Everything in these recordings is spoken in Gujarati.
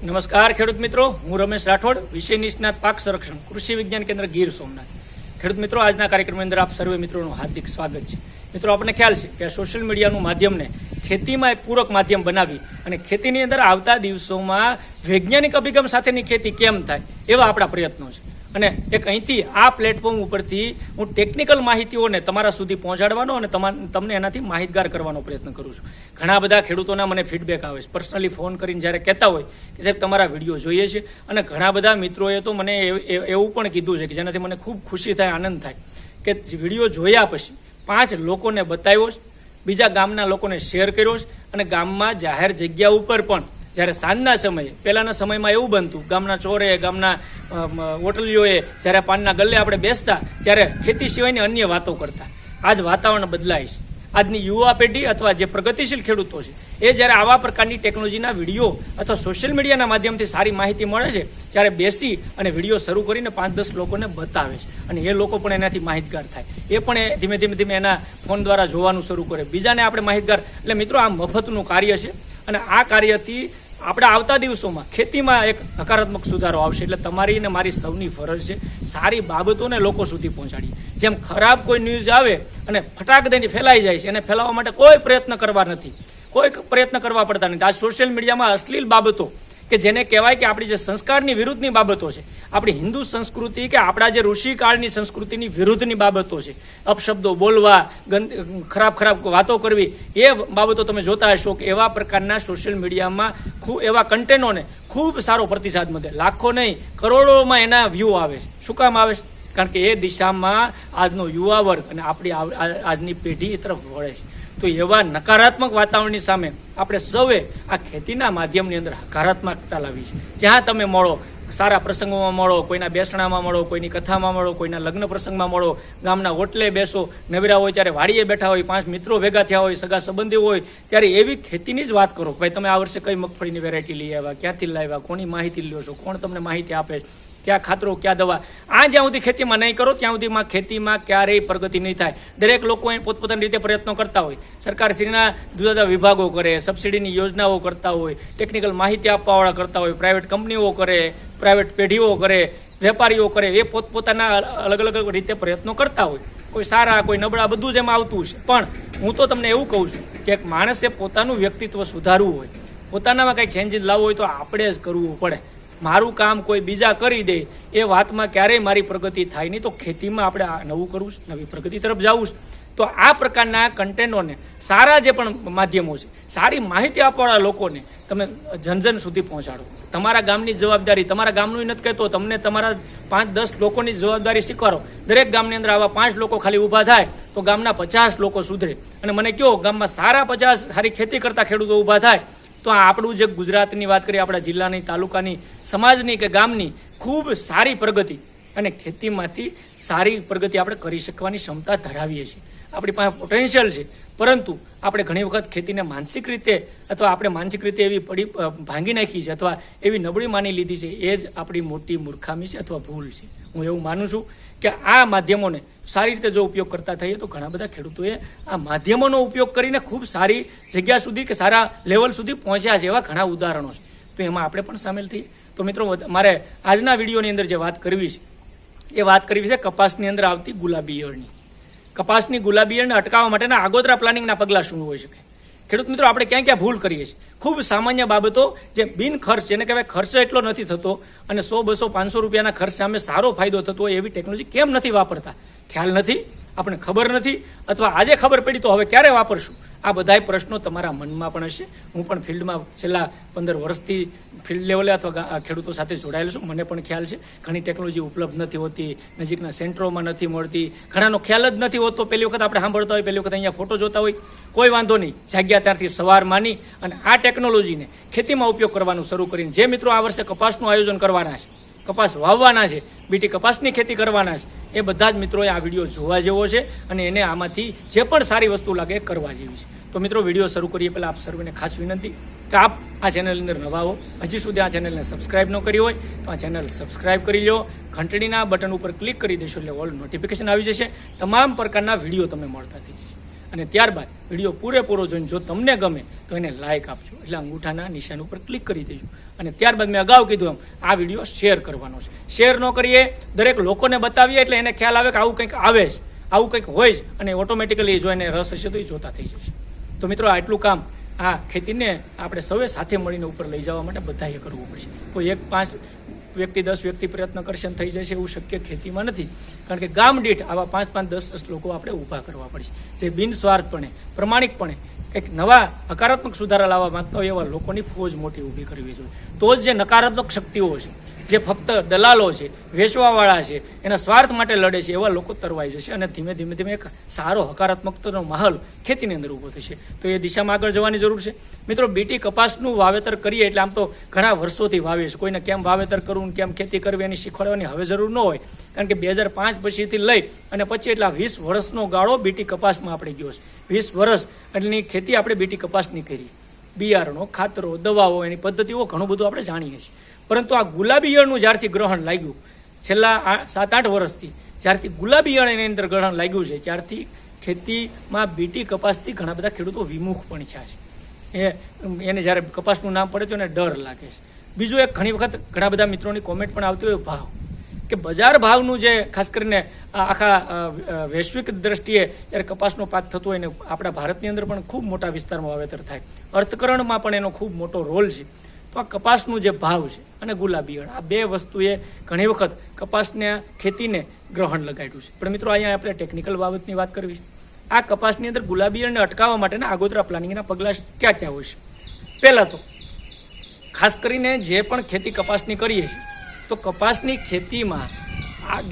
નમસ્કાર ખેડૂત મિત્રો, હું રમેશ રાઠોડ, વિષય નિષ્ણાત પાક સંરક્ષણ, કૃષિ વિજ્ઞાન કેન્દ્ર ગીર સોમનાથ. ખેડૂત મિત્રો, આજના કાર્યક્રમની અંદર આપ સર્વે મિત્રોનું હાર્દિક સ્વાગત છે. મિત્રો, આપણને ખ્યાલ છે કે સોશિયલ મીડિયાનું માધ્યમને ખેતીમાં એક પૂરક માધ્યમ બનાવી અને ખેતીની અંદર આવતા દિવસોમાં વૈજ્ઞાનિક અભિગમ સાથેની ખેતી કેમ થાય એવા આપણા પ્રયત્નો છે. અને એક અહીંથી આ પ્લેટફોર્મ ઉપરથી હું ટેકનિકલ માહિતીઓને તમારા સુધી પહોંચાડવાનો અને તમને એનાથી માહિતગાર કરવાનો પ્રયત્ન કરું છું. ઘણા બધા ખેડૂતોના મને ફીડબેક આવે છે, પર્સનલી ફોન કરીને જ્યારે કહેતા હોય કે સાહેબ તમારા વિડીયો જોઈએ છે. અને ઘણા બધા મિત્રોએ તો મને એવું પણ કીધું છે કે જેનાથી મને ખૂબ ખુશી થાય, આનંદ થાય કે વિડીયો જોયા પછી 5 લોકોને બતાવ્યો છે, બીજા ગામના લોકોને શેર કર્યો છે અને ગામમાં જાહેર જગ્યા ઉપર પણ જ્યારે સાંજના સમયે, પહેલાંના સમયમાં એવું બનતું, ગામના ચોરે, ગામના હોટલીઓએ જ્યારે પાનના ગલ્લે આપણે બેસતા ત્યારે ખેતી સિવાયની અન્ય વાતો કરતા. આજ વાતાવરણ બદલાય છે. આજની યુવા પેઢી અથવા જે પ્રગતિશીલ ખેડૂતો છે એ જ્યારે આવા પ્રકારની ટેકનોલોજીના વિડીયો અથવા સોશિયલ મીડિયાના માધ્યમથી સારી માહિતી મળે છે ત્યારે બેસી અને વિડીયો શરૂ કરીને 5-10 લોકોને બતાવે છે અને એ લોકો પણ એનાથી માહિતગાર થાય. એ પણ ધીમે ધીમે એના ફોન દ્વારા જોવાનું શરૂ કરે, બીજાને આપણે માહિતગાર. એટલે મિત્રો, આ મફતનું કાર્ય છે અને આ કાર્યથી આપણા આવતા દિવસોમાં ખેતીમાં એક હકારાત્મક સુધારો આવશે. એટલે તમારી અને મારી સૌની ફરજ છે સારી બાબતોને લોકો સુધી પહોંચાડીએ. જેમ ખરાબ કોઈ ન્યૂઝ આવે અને ફટાક દઈને ફેલાઈ જાય છે, એને ફેલાવવા માટે કોઈ પ્રયત્ન કરવા પડતા નથી. આ સોશિયલ મીડિયામાં અશ્લીલ બાબતો કે જેને કહેવાય કે આપણી જે સંસ્કારની વિરુદ્ધની બાબતો છે, આપણી હિન્દુ સંસ્કૃતિ કે આપણા જે ઋષિકાળની સંસ્કૃતિની વિરુદ્ધની બાબતો છે, અપશબ્દો બોલવા, ખરાબ વાતો કરવી, એ બાબતો તમે જોતા હશો કે એવા પ્રકારના સોશિયલ મીડિયામાં એવા કન્ટેન્ટોને ખૂબ સારો પ્રતિસાદ મળે. લાખો નહીં, કરોડોમાં એના વ્યૂ આવે છે. શું કામ આવે છે? કારણ કે એ દિશામાં આજનો યુવા વર્ગ અને આપણી આજની પેઢી તરફ વળે છે. તો એવા નકારાત્મક વાતાવરણની સામે આપણે સૌએ આ ખેતીના માધ્યમની અંદર હકારાત્મકતા લાવી છે. જ્યાં તમે મળો, સારા પ્રસંગોમાં મળો, કોઈના બેસણામાં મળો, કોઈની કથામાં મળો, કોઈના લગ્ન પ્રસંગમાં મળો, ગામના હોટલે બેસો, નવરા હોય ત્યારે વાડીએ બેઠા હોય, 5 મિત્રો ભેગા થયા હોય, સગા સંબંધી હોય, ત્યારે એવી ખેતીની જ વાત કરો. ભાઈ, તમે આ વર્ષે કઈ મગફળીની વેરાયટી લઈ આવ્યા, ક્યાંથી લાવ્યા, કોની માહિતી લ્યો છો, કોણ તમને માહિતી આપે છે, ક્યાં ખાતરો, ક્યાં દવા. આ જ્યાં સુધી ખેતીમાં નહીં કરો ત્યાં સુધીમાં ખેતીમાં ક્યારેય પ્રગતિ નહીં થાય. દરેક લોકો પોતપોતાની રીતે પ્રયત્નો કરતા હોય, સરકારશ્રીના જુદા જુદા વિભાગો કરે, સબસિડીની યોજનાઓ કરતા હોય, ટેકનિકલ માહિતી આપવાવાળા કરતા હોય, પ્રાઇવેટ કંપનીઓ કરે, પ્રાઇવેટ પેઢીઓ કરે, વેપારીઓ કરે, એ પોતપોતાના અલગ અલગ રીતે પ્રયત્નો કરતા હોય. કોઈ સારા, કોઈ નબળા, બધું જ એમાં આવતું છે. પણ હું તો તમને એવું કહું છું કે એક માણસે પોતાનું વ્યક્તિત્વ સુધારવું હોય, પોતાનામાં કંઈક ચેન્જીસ લાવવો હોય તો આપણે જ કરવું પડે. મારું કામ કોઈ બીજા કરી દે એ વાતમાં ક્યારેય મારી પ્રગતિ થાય નહીં. તો ખેતીમાં આપણે નવું કરવું છે, નવી પ્રગતિ તરફ જવું છે. તો આ પ્રકારના કન્ટેન્ટોને, સારા જે પણ માધ્યમો છે, સારી માહિતી આપવાવાળા લોકોને તમે જન સુધી પહોંચાડો. તમારા ગામની જવાબદારી, તમારા ગામનું નથી કહેતો, તમને તમારા 5-10 લોકોની જવાબદારી શીખવાડો. દરેક ગામની અંદર આવા 5 લોકો ખાલી ઊભા થાય તો ગામના 50 લોકો સુધરે. અને મને કહો, ગામમાં સારા 50 સારી ખેતી કરતા ખેડૂતો ઊભા થાય તો આ આપણું જે ગુજરાતની વાત કરીએ, આપણા જિલ્લાની, તાલુકાની, સમાજની કે ગામની ખૂબ સારી પ્રગતિ અને ખેતીમાંથી સારી પ્રગતિ આપણે કરી શકવાની ક્ષમતા ધરાવીએ છીએ. આપણી પાસે પોટેન્શિયલ છે, પરંતુ આપણે ઘણી વખત ખેતીને માનસિક રીતે અથવા આપણે માનસિક રીતે એવી ભાંગી નાખી છે અથવા એવી નબળી માની લીધી છે. એ જ આપણી મોટી મૂર્ખામી છે અથવા ભૂલ છે. હું એવું માનું છું કે આ માધ્યમોને સારી રીતે જો ઉપયોગ કરતા થઈએ તો ઘણા બધા ખેડૂતોએ આ માધ્યમોનો ઉપયોગ કરીને ખૂબ સારી જગ્યા સુધી કે સારા લેવલ સુધી પહોંચ્યા છે. એવા ઘણા ઉદાહરણો છે. તો એમાં આપણે પણ સામેલ થઈએ. તો મિત્રો, મારે આજના વિડીયોની અંદર જે વાત કરવી છે એ વાત કરવી છે કપાસની અંદર આવતી ગુલાબી ઈયળની. કપાસની ગુલાબી ઈયળને અટકાવવા માટેના આગોતરા પ્લાનિંગના પગલાં શું હોઈ શકે? ખેડૂત મિત્રો, આપણે ક્યાં ક્યાં ભૂલ કરીએ છીએ? ખૂબ સામાન્ય બાબતો જે બિન ખર્ચ, જેને કહેવાય ખર્ચ એટલો નથી થતો અને 100, 200, 500 રૂપિયાના ખર્ચ સામે સારો ફાયદો થતો હોય એવી ટેકનોલોજી કેમ નથી વાપરતા? ખ્યાલ નથી, આપણને ખબર નથી, અથવા આજે ખબર પડી તો હવે ક્યારે વાપરશું? આ બધાય પ્રશ્નો તમારા મનમાં પણ હશે. હું પણ ફિલ્ડમાં છેલ્લા 15 વર્ષથી ફિલ્ડ લેવલે અથવા ખેડૂતો સાથે જોડાયેલો છું. મને પણ ખ્યાલ છે ઘણી ટેકનોલોજી ઉપલબ્ધ નથી હોતી, નજીકના સેન્ટરોમાં નથી મળતી, ઘણાનો ખ્યાલ જ નથી હોતો. પહેલી વખત આપણે સાંભળતા હોય, પહેલી વખત અહીંયા ફોટો જોતા હોય, કોઈ વાંધો નહીં, જાગ્યા ત્યારથી સવાર માની અને આ ટેકનોલોજીને ખેતીમાં ઉપયોગ કરવાનું શરૂ કરીને જે મિત્રો આ વર્ષે કપાસનું આયોજન કરવાના છે, કપાસ વાવવાના છે, બીટી કપાસની ખેતી કરવાના છે, એ બધા જ મિત્રોએ આ વિડીયો જોવા જેવો છે અને એને આમાંથી જે પણ સારી વસ્તુ લાગે એ કરવા જેવી છે. તો મિત્રો, વિડીયો શરૂ કરીએ પહેલાં આપ સર્વેને ખાસ વિનંતી કે આપ આ ચેનલની અંદર નવા હો, હજી સુધી આ ચેનલને સબસ્ક્રાઇબ ન કરી હોય તો આ ચેનલ સબસ્ક્રાઇબ કરી લો, ઘંટડીના બટન ઉપર ક્લિક કરી દેશો એટલે ઓલ નોટિફિકેશન આવી જશે. તમામ પ્રકારના વિડીયો તમને મળતા થઈ જશે. અને ત્યારબાદ વિડીયો પૂરેપૂરો જોઈને જો તમને ગમે તો એને લાઇક આપજો, એટલે અંગૂઠાના નિશાન ઉપર ક્લિક કરી દેજો. અને ત્યારબાદ મેં અગાઉ કીધું એમ આ વિડીયો શેર કરવાનો છે. શેર ન કરીએ, દરેક લોકોને બતાવીએ એટલે એને ખ્યાલ આવે કે આવું કંઈક આવે છે, આવું કંઈક હોય છે, અને ઓટોમેટિકલી જો એને રસ હશે તો એ જોતા થઈ જશે. તો મિત્રો આટલું કામ આ ખેતીને આપણે સૌએ સાથે મળીને ઉપર લઈ જવા માટે બધાએ કરવું પડશે. કોઈ 5 વ્યક્તિ 10 વ્યક્તિ પ્રયત્ન કરશે અને થઈ જશે એવું શક્ય ખેતીમાં નથી. કારણ કે ગામ દીઠ આવા 5, 10 લોકો આપણે ઊભા કરવા પડશે, જે બિનસ્વાર્થપણે પ્રમાણિકપણે કંઈક નવા હકારાત્મક સુધારા લાવવા માંગતા હોય એવા લોકોની ફોજ મોટી ઊભી કરવી જોઈએ. તો જ જે નકારાત્મક શક્તિઓ છે, જે ફક્ત દલાલો છે, વેચવાવાળા છે, એના સ્વાર્થ માટે લડે છે, એવા લોકો તરવાઈ જશે અને ધીમે ધીમે એક સારો હકારાત્મકતાનો માહોલ ખેતીની અંદર ઊભો થશે. તો એ દિશામાં આગળ જવાની જરૂર છે. મિત્રો, બીટી કપાસનું વાવેતર કરીએ એટલે આમ તો ઘણા વર્ષોથી વાવીએ છીએ. કોઈને કેમ વાવેતર કરવું, કેમ ખેતી કરવી એની શીખવાડવાની હવે જરૂર ન હોય, કારણ કે 2005 પછીથી લઈ અને પછી એટલા 20 વર્ષનો ગાળો બીટી કપાસમાં આપણે ગયો છે. 20 વર્ષ એટલી ખેતી આપણે બીટી કપાસની કરી. બિયારણો, ખાતરો, દવાઓ, એની પદ્ધતિઓ ઘણું બધું આપણે જાણીએ છીએ. પરંતુ આ ગુલાબી ઈયળનું જ્યારથી ગ્રહણ લાગ્યું, છેલ્લા 7-8 વર્ષથી જ્યારથી ગુલાબી ઈયળ એની અંદર ગ્રહણ લાગ્યું છે, ત્યારથી ખેતીમાં બીટી કપાસથી ઘણા બધા ખેડૂતો વિમુખ પણ છે. એને જ્યારે કપાસનું નામ પડે તો એને ડર લાગે છે. બીજું એક ઘણી વખત ઘણા બધા મિત્રોની કોમેન્ટ પણ આવતી હોય ભાવ, કે બજાર ભાવનું જે ખાસ કરીને આખા વૈશ્વિક દ્રષ્ટિએ જ્યારે કપાસનો પાક થતો હોય ને આપણા ભારતની અંદર પણ ખૂબ મોટા વિસ્તારમાં વાવેતર થાય, અર્થકરણમાં પણ એનો ખૂબ મોટો રોલ છે. તો આ કપાસનું જે ભાવ છે અને ગુલાબી ઈયળ, આ 2 વસ્તુએ ઘણી વખત કપાસને ખેતીને ગ્રહણ લગાડ્યું છે. પણ મિત્રો, અહીંયા આપણે ટેકનિકલ બાબતની વાત કરવી છે. આ કપાસની અંદર ગુલાબી ઈયળને અટકાવવા માટેના આગોતરા પ્લાનિંગના પગલાં ક્યાં ક્યાં હોય છે? પહેલાં તો ખાસ કરીને જે પણ ખેતી કપાસની કરીએ છીએ, તો કપાસની ખેતીમાં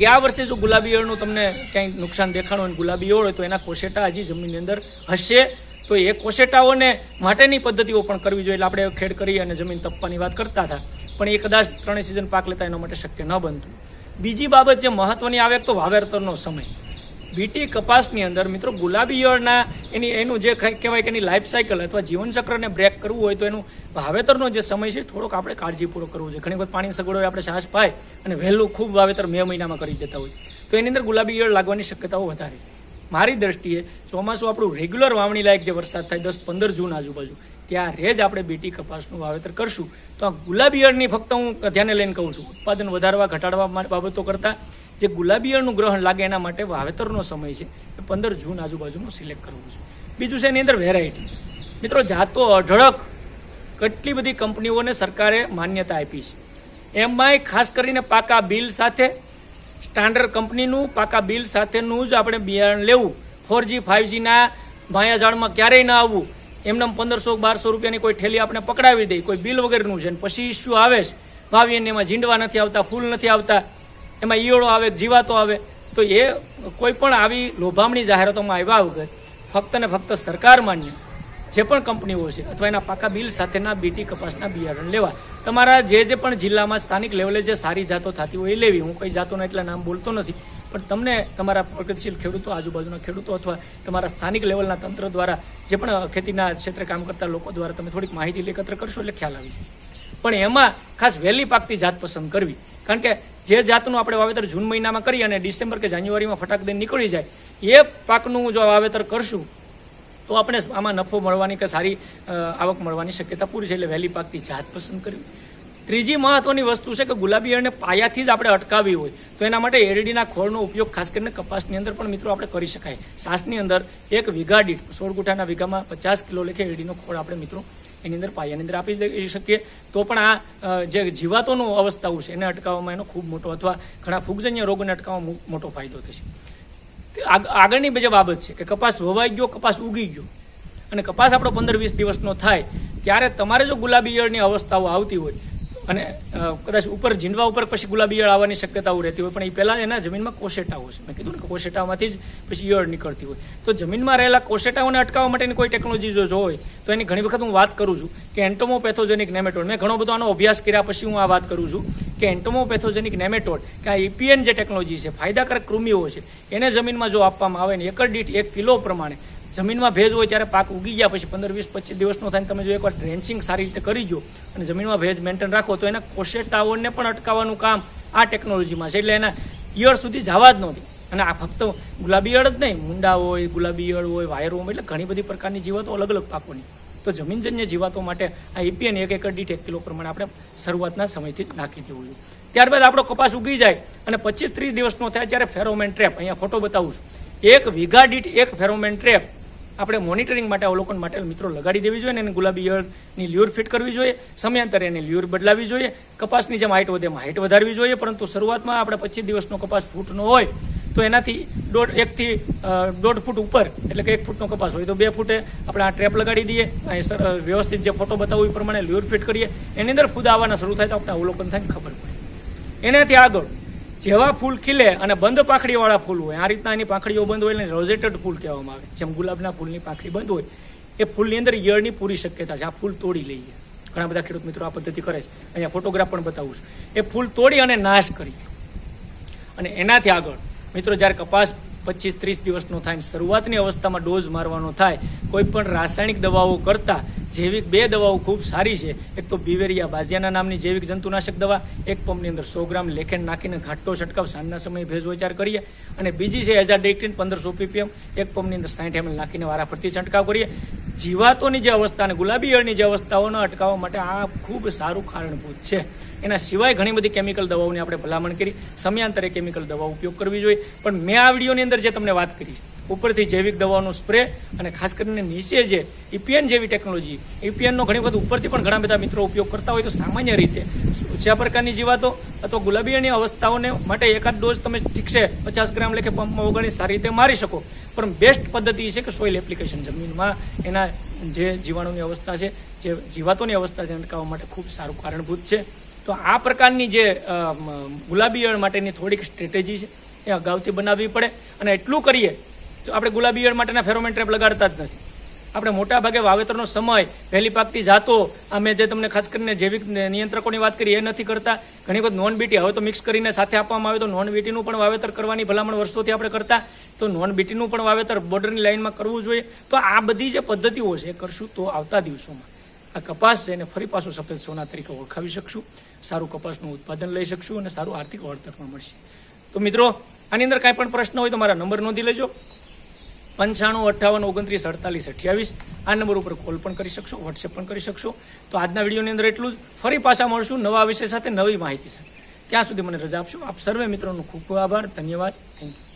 ગયા વર્ષે જો ગુલાબી ઈયળનું તમને ક્યાંય નુકસાન દેખાણું હોય, ગુલાબી ઈયળ હોય તો એના કોશેટા હજી જમીનની અંદર હશે. તો એ કોશેટાઓને માટેની પદ્ધતિઓ પણ કરવી જોઈએ. એટલે આપણે ખેડ કરી અને જમીન તપવાની વાત કરતા હતા, પણ એ કદાચ 3 સિઝન પાક લેતા એના માટે શક્ય ન બનતું. બીજી બાબત જે મહત્વની આવે તો વાવેતરનો સમય. બીટી કપાસની અંદર મિત્રો ગુલાબી ઈયળના એનું જે કહેવાય કે એની લાઈફ સાયકલ અથવા જીવનચક્રને બ્રેક કરવું હોય તો એનું વાવેતરનો જે સમય છે થોડોક આપણે કાળજીપૂર્વક કરવો જોઈએ. ઘણી વખત પાણી સગવડ હોય, આપણે છાશ પાય અને વહેલું ખૂબ વાવેતર મે મહિનામાં કરી દેતા હોય તો એની અંદર ગુલાબી ઈયળ લાગવાની શક્યતાઓ વધારે. મારી દ્રષ્ટિએ ચોમાસું આપણું રેગ્યુલર વાવણી લાયક જે વરસાદ થાય 10-15 જૂન આજુબાજુ, ત્યારે જ આપણે બીટી કપાસનું વાવેતર કરશું તો આ ગુલાબી ઈયળની ફક્ત હું ધ્યાને લઈને કહું છું, ઉત્પાદન વધારવા ઘટાડવા બાબતો કરતાં જે ગુલાબી ઈયળનું ગ્રહણ લાગે એના માટે વાવેતરનો સમય છે એ 15 જૂન આજુબાજુનું સિલેક્ટ કરવું છે. બીજું છે એની અંદર વેરાયટી. મિત્રો, જાતો અઢળક કેટલી બધી કંપનીઓને સરકારે માન્યતા આપી છે. એમાંય ખાસ કરીને પાકા બિલ સાથે, સ્ટાન્ડર્ડ કંપનીનું પાકા બિલ સાથેનું જ આપણે બિયારણ લેવું. 4G 5Gના માયાજાળમાં ક્યારેય ન આવવું. એમને 1500-1200 રૂપિયાની કોઈ ઠેલી આપણે પકડાવી દઈ, કોઈ બિલ વગરનું છે, પછી ઇસ્યુ આવે છે, વાવીને એમાં ઝીંડવા નથી આવતા, ફૂલ નથી આવતા, એમાં ઈયળો આવે, જીવાતો આવે, તો એ કોઈ પણ આવી લોભામણી જાહેરાતોમાં આવ્યા વગર ફક્ત ને ફક્ત સરકાર માન્ય જે પણ કંપનીઓ છે અથવા એના પાકા બિલ સાથેના બીટી કપાસના બિયારણ લેવા. તમારા જે પણ જિલ્લામાં સ્થાનિક લેવલે જે સારી જાતો થતી હોય એ લેવી. હું કોઈ જાતોના એટલા નામ બોલતો નથી, પણ તમને તમારા પ્રગતિશીલ ખેડૂતો, આજુબાજુના ખેડૂતો અથવા તમારા સ્થાનિક લેવલના તંત્ર દ્વારા જે પણ ખેતીના ક્ષેત્રે કામ કરતા લોકો દ્વારા તમે થોડીક માહિતી એકત્ર કરશો એટલે ખ્યાલ આવી જાય. પણ એમાં ખાસ વહેલી પાકતી જાત પસંદ કરવી, કારણ કે જે જાતનું આપણે વાવેતર જૂન મહિનામાં કરીએ અને ડિસેમ્બર કે જાન્યુઆરીમાં ફટાક દઈને નીકળી જાય, એ પાકનું જો વાવેતર કરશું તો આપણે આમાં નફો મળવાની કે સારી આવક મળવાની શક્યતા પૂરી છે. એટલે વહેલી પાકતી જાત પસંદ કરવી. ત્રીજી મહત્વની વસ્તુ છે કે ગુલાબી ઈયળને પાયાથી જ આપણે અટકાવવી હોય તો એના માટે એરડીના ખોળનો ઉપયોગ ખાસ કરીને કપાસની અંદર પણ મિત્રો આપણે કરી શકાય. છાસની અંદર 1 વીઘા દીઠ 16 ગુઠાના વીઘામાં 50 કિલો લેખે એરડીનો ખોળ આપણે મિત્રો એની અંદર પાયાની અંદર આપી દઈ શકીએ તો પણ આ જે જીવાતોનું અવસ્થાઓ છે એને અટકાવવામાં એનો ખૂબ મોટો અથવા ઘણા ફૂગજન્ય રોગોને અટકાવવામાં મોટો ફાયદો થશે. આગળની બીજી બાબત છે કે કપાસ વવાઈ ગયો, કપાસ ઉગી ગયો અને કપાસ આપણો 15-20 દિવસનો થાય ત્યારે તમારે જો ગુલાબી ઈયળની અવસ્થાઓ આવતી હોય અને કદાચ ઉપર ઝીંડવા ઉપર પછી ગુલાબી ઈયળ આવવાની શક્યતાઓ રહેતી હોય, પણ એ પહેલાં એના જમીનમાં કોશેટાઓ છે. મેં કીધું ને કે કોશેટામાંથી જ પછી ઈયળ નીકળતી હોય. તો જમીનમાં રહેલા કોશેટાઓને અટકાવવા માટેની કોઈ ટેકનોલોજી જો હોય તો એની ઘણી વખત હું વાત કરું છું કે એન્ટોમોપેથોજેનિક નેમેટોડ. મેં ઘણો બધો આનો અભ્યાસ કર્યા પછી હું આ વાત કરું છું કે એન્ટોમોપેથોજેનિક નેમેટોડ કે આ EPN જે ટેકનોલોજી છે, ફાયદાકારક કૃમિઓ છે, એને જમીનમાં જો આપવામાં આવે ને એકર દીઠ 1 કિલો પ્રમાણે જમીનમાં ભેજ હોય ત્યારે પાક ઉગી ગયા પછી 15-20-25 દિવસનો થાય તમે જો એકવાર ડ્રેન્ચિંગ સારી રીતે કરી દો અને જમીનમાં ભેજ મેન્ટેન રાખો તો એના કોશેટાઓને પણ અટકાવવાનું કામ આ ટેકનોલોજીમાં છે. એટલે એના ઈયળ સુધી જવા જ નહોતી. અને આ ફક્ત ગુલાબી ઈયળ જ નહીં, મુંડા હોય, ગુલાબી ઈયળ હોય, વાયરવર્મ, એટલે ઘણી બધી પ્રકારની જીવાતો અલગ અલગ પાકોની. તો જમીનજન્ય જીવાતો માટે આ EPN 1 એકર દીઠ 1 કિલો પ્રમાણે આપણે શરૂઆતના સમયથી જ નાખી દેવું જોઈએ. ત્યારબાદ આપણો કપાસ ઉગી જાય અને 25-30 દિવસનો થાય ત્યારે ફેરોમેન ટ્રેપ, અહીંયા ફોટો બતાવું છું, 1 વીઘા દીઠ 1 ફેરોમેન ટ્રેપ આપણે મોનિટરિંગ માટે, અવલોકન માટે મિત્રો લગાડી દેવી જોઈએ. અને ગુલાબી ઈયળની લ્યુર ફિટ કરવી જોઈએ, સમયાંતરે એની લ્યુર બદલાવી જોઈએ. કપાસની જેમ હાઇટ વધે એમાં હાઇટ વધારવી જોઈએ. પરંતુ શરૂઆતમાં આપણે 25 દિવસનો કપાસ ફૂટનો હોય તો એનાથી 1 થી 1.5 ફૂટ ઉપર, એટલે કે 1 ફૂટનો કપાસ હોય તો 2 ફૂટે આપણે આ ટ્રેપ લગાડી દઈએ. વ્યવસ્થિત જે ફોટો બતાવું એ પ્રમાણે લ્યુર ફિટ કરીએ. એની અંદર ફૂદ આવવાના શરૂ થાય તો આપણે અવલોકન થાય ખબર પડે. એનાથી આગળ જેવા ફૂલ ખીલે અને બંધ પાંખડીવાળા ફૂલ હોય, આ રીતના એની પાંખડીઓ બંધ હોય એટલે રોઝેટેડ ફૂલ કહેવામાં આવે. જેમ ગુલાબના ફૂલની પાંખડી બંધ હોય એ ફૂલની અંદર ઈયળની પૂરી શક્યતા છે. આ ફૂલ તોડી લઈએ, ઘણા બધા ખેડૂત મિત્રો આ પદ્ધતિ કરે છે. અહીંયા ફોટોગ્રાફ પણ બતાવું છું. એ ફૂલ તોડી અને નાશ કરીએ. અને એનાથી આગળ મિત્રો જ્યારે કપાસ 25-30 દિવસનો થાય, શરૂઆતની અવસ્થામાં ડોઝ મારવાનો થાય, કોઈ પણ રાસાયણિક દવાઓ કરતાં જૈવિક 2 દવાઓ ખૂબ સારી છે. એક તો બિવેરિયા બાઝિયાના નામની જૈવિક જંતુનાશક દવા, 1 પંપની અંદર 100 ગ્રામ લેખેન નાખીને ઘાટો છંટકાવ સાંજના સમયે ભેજોચાર કરીએ. અને બીજી છે એઝાડેક્ટિન 1500 ppm, 1 પંપની અંદર 60 ml નાખીને વારાફરતી છંટકાવ કરીએ. જીવાતોની જે અવસ્થા અને ગુલાબી ઈયળની જે અવસ્થાઓને અટકાવવા માટે આ ખૂબ સારું કારણભૂત છે. એના સિવાય ઘણી બધી કેમિકલ દવાઓની આપણે ભલામણ કરી, સમયાંતરે કેમિકલ દવાઓ ઉપયોગ કરવી જોઈએ. પણ મેં આ વિડીયોની અંદર જે તમને વાત કરી, ઉપરથી જૈવિક દવાઓનો સ્પ્રે અને ખાસ કરીને નીચે જે EPN જેવી ટેકનોલોજી, EPNનો ઘણી વખત ઉપરથી પણ ઘણા બધા મિત્રો ઉપયોગ કરતા હોય. તો સામાન્ય રીતે ઓછા પ્રકારની જીવાતો અથવા ગુલાબી ઈયળની અવસ્થાઓને માટે એકાદ ડોઝ તમે ઠીક છે 50 ગ્રામ લેખે પંપમાં ઓગાળી સારી રીતે મારી શકો. પણ બેસ્ટ પદ્ધતિ છે કે સોઇલ એપ્લિકેશન, જમીનમાં એના જે જીવાણુની અવસ્થા છે, જે જીવાતોની અવસ્થા છે અટકાવવા માટે ખૂબ સારું કારણભૂત છે. તો આ પ્રકારની જે ગુલાબી ઈયળ માટેની થોડીક સ્ટ્રેટેજી છે એ અગાઉથી બનાવવી પડે. અને એટલું કરીએ તો આપણે ગુલાબી ઈયળ માટેના ફેરોમેન ટ્રેપ લગાડતા જ નથી. આપણે મોટા ભાગે વાવેતરનો સમય, વહેલી પાકતી જાતો, અમે જે તમને ખાસ કરીને જૈવિક નિયંત્રકોની વાત કરી એ નથી કરતા. ઘણી વખત નોન બીટી, હવે તો મિક્સ કરીને સાથે આપવામાં આવે તો નોન બીટીનું પણ વાવેતર કરવાની ભલામણ વર્ષોથી આપણે કરતા. તો નોન બીટીનું પણ વાવેતર બોર્ડરની લાઇનમાં કરવું જોઈએ. તો આ બધી જે પદ્ધતિઓ છે એ કરશું તો આવતા દિવસોમાં આ કપાસ છે એને ફરી પાછું સફેદ સોના તરીકે ઓળખાવી શકશું, સારું કપાસનું ઉત્પાદન લઈ શકશું અને સારું આર્થિક વળતર પણ મળશે. તો મિત્રો આની અંદર કાંઈ પણ પ્રશ્ન હોય તો મારા નંબર નોંધી લેજો, 95 58 29 48 28. આ નંબર ઉપર કોલ પણ કરી શકશો, વોટ્સએપ પણ કરી શકશો. તો આજના વિડીયોની અંદર એટલું જ. ફરી પાછા મળશું નવા વિષય સાથે, નવી માહિતી સાથે. ત્યાં સુધી મને રજા આપશો. આપ સર્વે મિત્રોનો ખૂબ ખૂબ આભાર, ધન્યવાદ, થેન્ક યુ.